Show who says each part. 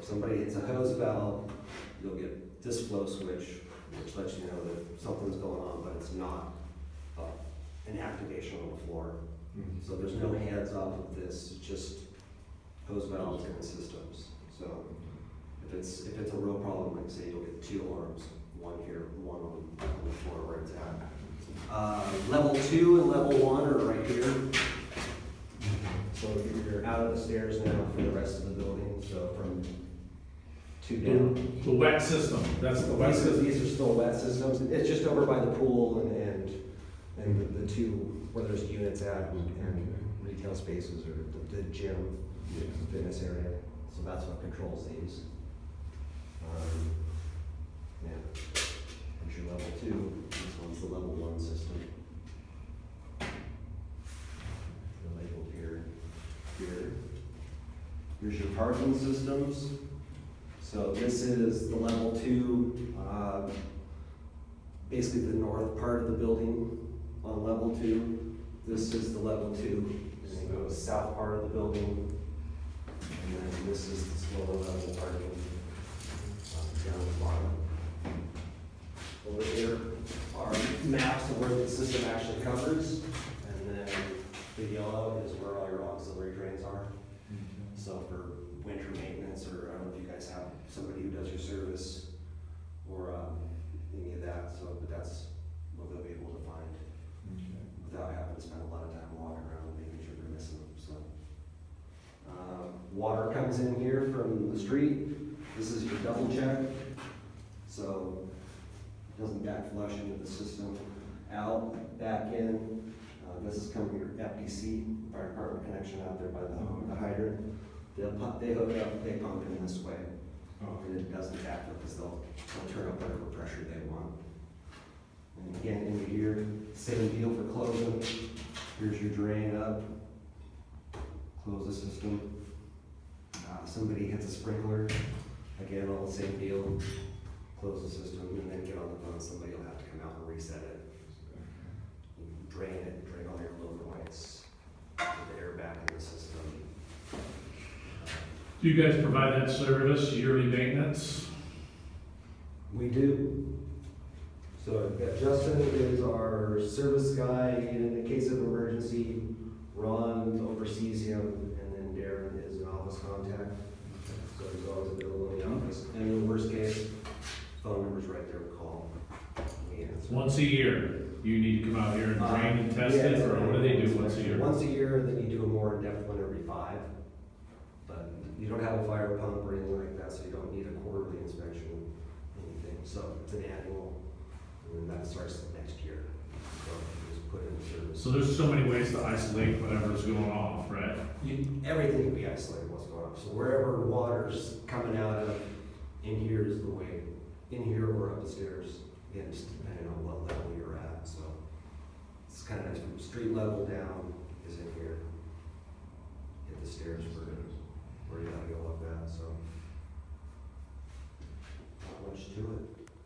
Speaker 1: if somebody hits a hose valve, you'll get this flow switch, which lets you know that something's going on, but it's not an activation on the floor. So there's no hands off of this, it's just hose valves and systems. So if it's a real problem, like say you'll get 2 alarms, one here, one on the floor where it's at. Level 2 and level 1 are right here. So you're out of the stairs now for the rest of the building, so from 2 down.
Speaker 2: The wet system, that's the wet system.
Speaker 1: These are still wet systems. It's just over by the pool and the 2 where there's units at and retail spaces or the gym, fitness area. So that's what controls these. Yeah. Here's your level 2. This one's the level 1 system. They're labeled here. Here's your parking systems. So this is the level 2, basically the north part of the building on level 2. This is the level 2, and then go to the south part of the building. And then this is the lower level parking down the bottom. Over here are maps of where the system actually covers, and then the yellow is where all your auxiliary drains are. So for winter maintenance, or I don't know if you guys have somebody who does your service or any of that, so but that's what they'll be able to find without having to spend a lot of time walking around and making sure they're missing them. So water comes in here from the street. This is your double check, so it doesn't back flush into the system. Out, back in. This is coming from your FDC, fire department connection out there by the hydrant. They hook up, they pump it in this way, and it doesn't backflow because they'll turn up whatever pressure they want. And again, into here, same deal for closing. Here's your drain up, close the system. Somebody hits a sprinkler, again, all the same deal. Close the system and then get on the phone. Somebody will have to come out and reset it. Drain it, drain all your low points, get the air back in the system.
Speaker 2: Do you guys provide that service, yearly maintenance?
Speaker 1: We do. So Justin is our service guy, and in the case of emergency, Ron oversees him, and then Darren is an office contact. So he's always available in the office. And in the worst case, phone number's right there to call. We answer.
Speaker 2: Once a year, you need to come out here and drain and test it, or what do they do once a year?
Speaker 1: Once a year, then you do a more in-depth one every 5. But you don't have a fire pump or anything like that, so you don't need a quarterly inspection, anything. So it's an annual, and then that starts next year. So you just put it in service.
Speaker 2: So there's so many ways to isolate whatever's going off, right?
Speaker 1: Everything can be isolated what's going on. So wherever water's coming out of, in here is the way, in here or up the stairs, again, just depending on what level you're at. So it's kind of nice from street level down is in here. Hit the stairs for where you gotta go up that, so not much to it.